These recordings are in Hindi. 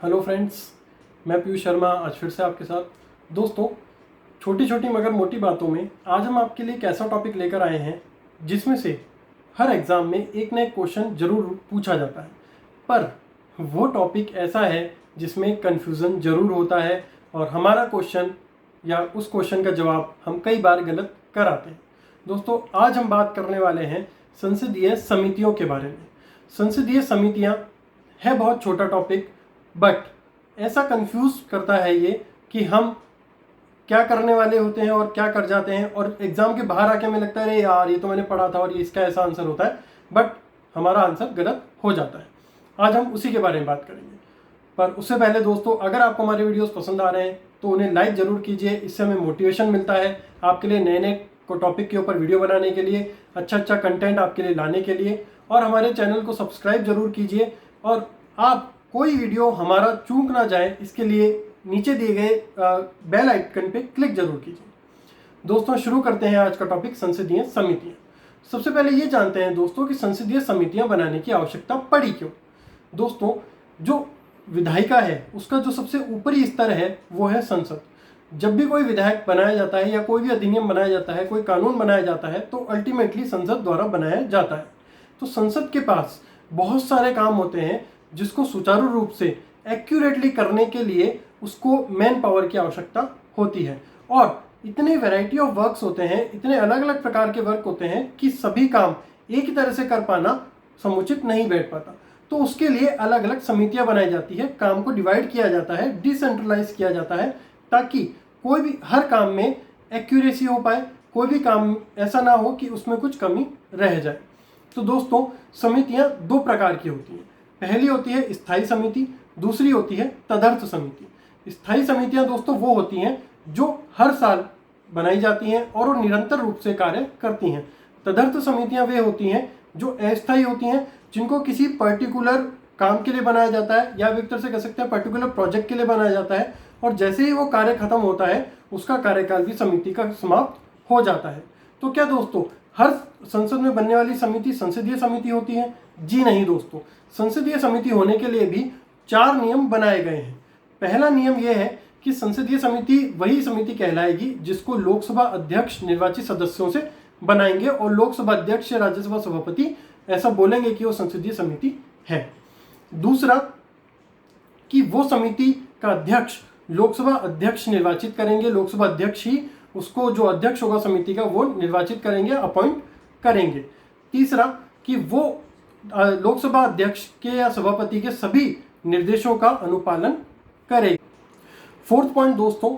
हेलो फ्रेंड्स, मैं पीयूष शर्मा आज फिर से आपके साथ। दोस्तों, छोटी छोटी मगर मोटी बातों में आज हम आपके लिए एक ऐसा टॉपिक लेकर आए हैं जिसमें से हर एग्ज़ाम में एक ना एक क्वेश्चन ज़रूर पूछा जाता है, पर वो टॉपिक ऐसा है जिसमें कन्फ्यूज़न ज़रूर होता है और हमारा क्वेश्चन या उस क्वेश्चन का जवाब हम कई बार गलत कर आते हैं। दोस्तों, आज हम बात करने वाले हैं संसदीय समितियों के बारे में। संसदीय समितियां है बहुत छोटा टॉपिक, बट ऐसा कंफ्यूज करता है ये कि हम क्या करने वाले होते हैं और क्या कर जाते हैं, और एग्जाम के बाहर आके हमें लगता है अरे यार ये तो मैंने पढ़ा था और ये इसका ऐसा आंसर होता है, बट हमारा आंसर गलत हो जाता है। आज हम उसी के बारे में बात करेंगे। पर उससे पहले दोस्तों, अगर आपको हमारे वीडियोस पसंद आ रहे हैं तो उन्हें लाइक ज़रूर कीजिए। इससे हमें मोटिवेशन मिलता है आपके लिए नए नए टॉपिक के ऊपर वीडियो बनाने के लिए, अच्छा कंटेंट आपके लिए लाने के लिए। और हमारे चैनल को सब्सक्राइब जरूर कीजिए, और आप कोई वीडियो हमारा चूक ना जाए इसके लिए नीचे दिए गए बेल आइकन पे क्लिक जरूर कीजिए। दोस्तों, शुरू करते हैं आज का टॉपिक, संसदीय समितियां। सबसे पहले ये जानते हैं दोस्तों कि संसदीय समितियां बनाने की आवश्यकता पड़ी क्यों। दोस्तों, जो विधायिका है उसका जो सबसे ऊपरी स्तर है वो है संसद। जब भी कोई विधायक बनाया जाता है या कोई भी अधिनियम बनाया जाता है, कोई कानून बनाया जाता है, तो अल्टीमेटली संसद द्वारा बनाया जाता है। तो संसद के पास बहुत सारे काम होते हैं जिसको सुचारू रूप से एक्यूरेटली करने के लिए उसको मैन पावर की आवश्यकता होती है, और इतने वैरायटी ऑफ वर्क्स होते हैं, इतने अलग अलग प्रकार के वर्क होते हैं कि सभी काम एक ही तरह से कर पाना समुचित नहीं बैठ पाता। तो उसके लिए अलग अलग समितियां बनाई जाती है, काम को डिवाइड किया जाता है, डिसेंट्रलाइज किया जाता है, ताकि कोई भी हर काम में एक्यूरेसी हो पाए, कोई भी काम ऐसा ना हो कि उसमें कुछ कमी रह जाए। तो दोस्तों, समितियां दो प्रकार की होती हैं। पहली होती है स्थायी समिति, दूसरी होती है तदर्थ समिति। स्थायी समितियां दोस्तों वो होती हैं जो हर साल बनाई जाती हैं और वो निरंतर रूप से कार्य करती हैं। तदर्थ समितियां वे होती हैं जो अस्थायी होती हैं, जिनको किसी पर्टिकुलर काम के लिए बनाया जाता है, या एक तरह से कह सकते हैं पर्टिकुलर प्रोजेक्ट के लिए बनाया जाता है, और जैसे ही वो कार्य खत्म होता है उसका कार्यकाल भी समिति का समाप्त हो जाता है। तो क्या दोस्तों हर संसद में बनने वाली समिति संसदीय समिति होती है? जी नहीं दोस्तों, संसदीय समिति होने के लिए भी 4 नियम बनाए गए हैं। पहला नियम यह है कि संसदीय समिति वही समिति कहलाएगी जिसको लोकसभा अध्यक्ष निर्वाचित सदस्यों से बनाएंगे, और लोकसभा अध्यक्ष या राज्यसभा सभापति ऐसा बोलेंगे कि वो संसदीय समिति है। दूसरा, कि वो समिति का अध्यक्ष लोकसभा अध्यक्ष निर्वाचित करेंगे, लोकसभा अध्यक्ष ही उसको, जो अध्यक्ष होगा समिति का, वो निर्वाचित करेंगे, अपॉइंट करेंगे। तीसरा, कि वो लोकसभा अध्यक्ष के या सभापति के सभी निर्देशों का अनुपालन करेगी। फोर्थ पॉइंट दोस्तों,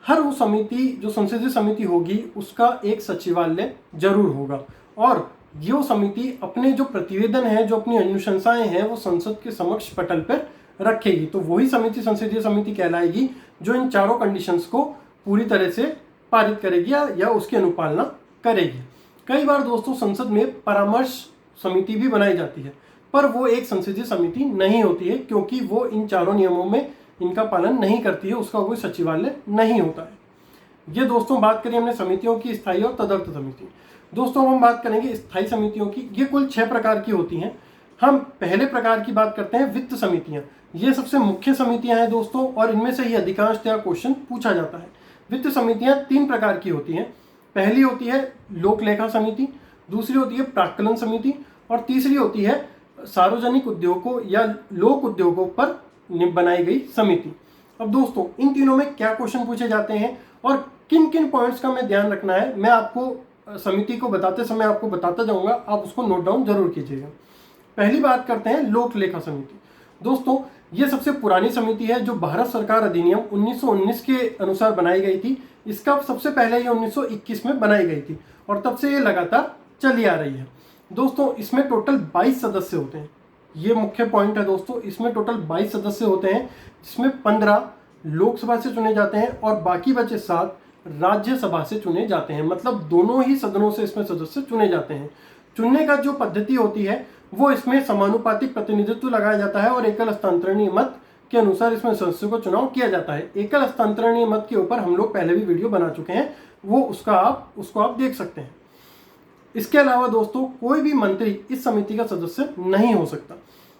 हर वो समिति जो संसदीय समिति होगी उसका एक सचिवालय जरूर होगा, और ये समिति अपने जो प्रतिवेदन है, जो अपनी अनुशंसाएं हैं, वो संसद के समक्ष पटल पर रखेगी। तो वही समिति संसदीय समिति कहलाएगी जो इन चारों कंडीशंस को पूरी तरह से पारित करेगी या उसकी अनुपालना करेगी। कई बार दोस्तों संसद में परामर्श समिति भी बनाई जाती है, पर वो एक संसदीय समिति नहीं होती है, क्योंकि वो इन चारों नियमों में इनका पालन नहीं करती है, उसका कोई सचिवालय नहीं होता है। ये दोस्तों बात करें हमने समितियों की, स्थायी और तदर्थ समिति। दोस्तों हम बात करेंगे स्थायी समितियों की। ये कुल 6 प्रकार की होती हैं। हम पहले प्रकार की बात करते हैं, वित्त समितियां। ये सबसे मुख्य समितियां हैं दोस्तों, और इनमें से ही अधिकांशतः क्वेश्चन पूछा जाता है। वित्त समितियां 3 प्रकार की होती हैं। पहली होती है लोक लेखा समिति, दूसरी होती है प्राक्कलन समिति, और तीसरी होती है सार्वजनिक उद्योगों या लोक उद्योगों पर बनाई गई समिति। अब दोस्तों इन तीनों में क्या क्वेश्चन पूछे जाते हैं और किन किन पॉइंट्स का मैं ध्यान रखना है, मैं आपको समिति को बताते समय आपको बताता जाऊंगा, आप उसको नोट डाउन जरूर कीजिएगा। पहली बात करते हैं लोक लेखा समिति। दोस्तों ये सबसे पुरानी समिति है जो भारत सरकार अधिनियम 1919 के अनुसार बनाई गई थी। इसका सबसे पहले ये 1921 में बनाई गई थी, और तब से ये लगातार चली आ रही है। दोस्तों इसमें टोटल 22 सदस्य होते हैं। ये मुख्य पॉइंट है दोस्तों, इसमें टोटल 22 सदस्य होते हैं, जिसमें 15 लोकसभा से चुने जाते हैं और बाकी बचे 7 राज्यसभा से चुने जाते हैं। मतलब दोनों ही सदनों से इसमें सदस्य चुने जाते हैं। चुनने का जो पद्धति होती है वो इसमें समानुपातिक प्रतिनिधित्व लगाया जाता है, और एकल हस्तांतरणीय मत के अनुसार इसमें सदस्यों को चुनाव किया जाता है। एकल हस्तांतरणीय मत के ऊपर हम लोग पहले भी वीडियो बना चुके हैं, वो उसको आप देख सकते हैं। इसके अलावा दोस्तों कोई भी मंत्री इस समिति का सदस्य नहीं हो सकता,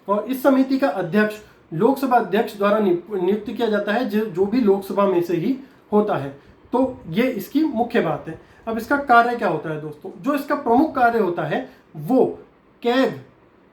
और इस समिति का अध्यक्ष लोकसभा अध्यक्ष द्वारा नियुक्त किया जाता है, जो भी लोकसभा में से ही होता है। तो ये इसकी मुख्य बात है। अब इसका कार्य क्या होता है दोस्तों? जो इसका प्रमुख कार्य होता है वो कैग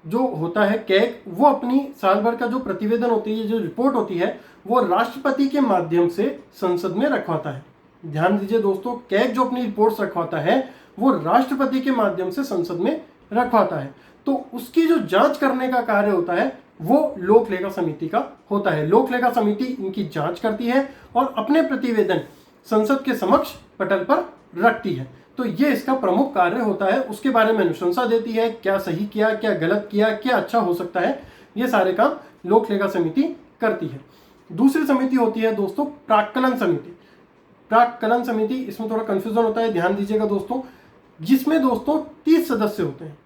जो होता है, कैग वो अपनी साल भर का जो प्रतिवेदन होती है, जो रिपोर्ट होती है, वो राष्ट्रपति के माध्यम से संसद में रखवाता है। ध्यान दीजिए दोस्तों, कैग जो अपनी रिपोर्ट्स रखवाता है वो राष्ट्रपति के माध्यम से संसद में रखवाता है। तो उसकी जो जांच करने का कार्य होता है वो लोक लेखा समिति का होता है। लोक लेखा समिति इनकी जांच करती है और अपने प्रतिवेदन संसद के समक्ष पटल पर रखती है। तो ये इसका प्रमुख कार्य होता है। उसके बारे में अनुशंसा देती है, क्या सही किया, क्या गलत किया, क्या अच्छा हो सकता है, ये सारे काम लोक लेखा समिति करती है। दूसरी समिति होती है दोस्तों प्राक्कलन समिति। प्राक्कलन समिति, इसमें थोड़ा कंफ्यूजन होता है, ध्यान दीजिएगा दोस्तों, जिसमें दोस्तों 30 सदस्य होते हैं।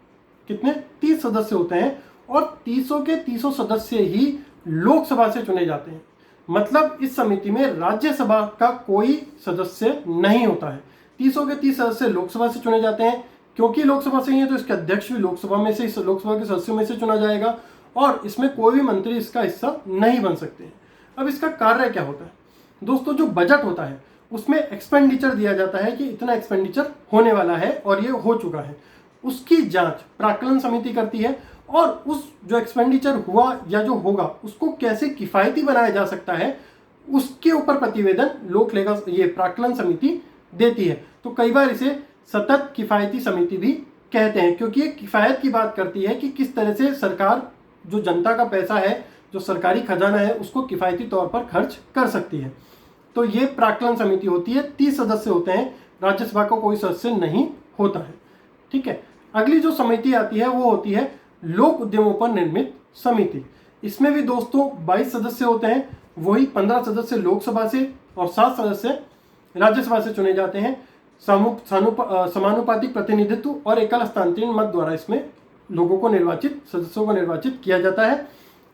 कितने? 30 सदस्य होते हैं और 30 के 30 सदस्य ही लोकसभा से चुने जाते हैं। मतलब इस समिति में राज्यसभा का कोई सदस्य नहीं होता है। 30 के 30 सदस्य लोकसभा से चुने जाते हैं। क्योंकि लोकसभा से ही है तो इसके अध्यक्ष भी लोकसभा में से, इस लोकसभा के सदस्यों में से चुना जाएगा और इसमें कोई भी मंत्री इसका हिस्सा नहीं बन सकते हैं। अब इसका कार्य क्या होता है दोस्तों? जो बजट होता है उसमें एक्सपेंडिचर दिया जाता है कि इतना एक्सपेंडिचर होने वाला है और ये हो चुका है। उसकी जांच प्राक्कलन समिति करती है और उस जो एक्सपेंडिचर हुआ या जो होगा उसको कैसे किफायती बनाया जा सकता है उसके ऊपर प्रतिवेदन लोक लेखा ये प्राक्कलन समिति देती है। तो कई बार इसे सतत किफायती समिति भी कहते हैं, क्योंकि ये किफायत की बात करती है कि किस तरह से सरकार जो जनता का पैसा है, जो सरकारी खजाना है, उसको किफायती तौर पर खर्च कर सकती है। तो ये प्राक्कलन समिति होती है। 30 सदस्य होते हैं, राज्यसभा का कोई सदस्य नहीं होता है। ठीक है। अगली जो समिति आती है वो होती है लोक उद्यमों पर निर्मित समिति। इसमें भी दोस्तों 22 सदस्य होते हैं। वही 15 सदस्य लोकसभा से और 7 सदस्य राज्यसभा से चुने जाते हैं। समानुपातिक प्रतिनिधित्व और एकल हस्तांतरण मत द्वारा इसमें लोगों को निर्वाचित, सदस्यों को निर्वाचित किया जाता है।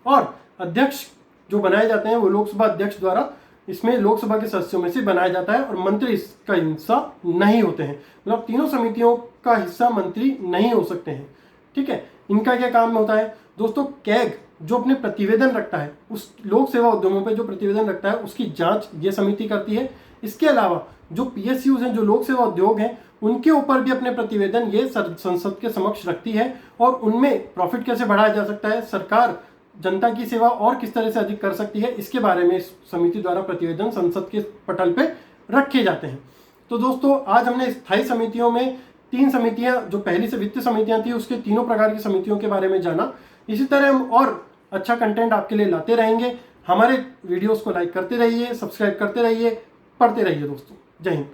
और अध्यक्ष जो बनाए जाते हैं वो लोकसभा अध्यक्ष द्वारा इसमें लोकसभा के सदस्यों में से बनाया जाता है और मंत्री इसका हिस्सा नहीं होते हैं। मतलब तीनों समितियों का हिस्सा मंत्री नहीं हो सकते हैं। ठीक है। इनका क्या काम होता है दोस्तों? कैग जो अपने प्रतिवेदन रखता है, उस लोक सेवा उद्यमों पे जो प्रतिवेदन रखता है उसकी जांच ये समिति करती है। इसके अलावा जो PSUs हैं, जो लोक सेवा उद्योग हैं, उनके ऊपर भी अपने प्रतिवेदन ये संसद के समक्ष रखती है और उनमें प्रॉफिट कैसे बढ़ाया जा सकता है, सरकार जनता की सेवा और किस तरह से अधिक कर सकती है, इसके बारे में इस समिति द्वारा प्रतिवेदन संसद के पटल पे रखे जाते हैं। तो दोस्तों आज हमने स्थायी समितियों में 3 समितियां, जो पहली से वित्त समितियां थी, उसके तीनों प्रकार की समितियों के बारे में जाना। इसी तरह हम और अच्छा कंटेंट आपके लिए लाते रहेंगे। हमारे वीडियोस को लाइक करते रहिए, सब्सक्राइब करते रहिए, पढ़ते रहिए दोस्तों। जय हिंद।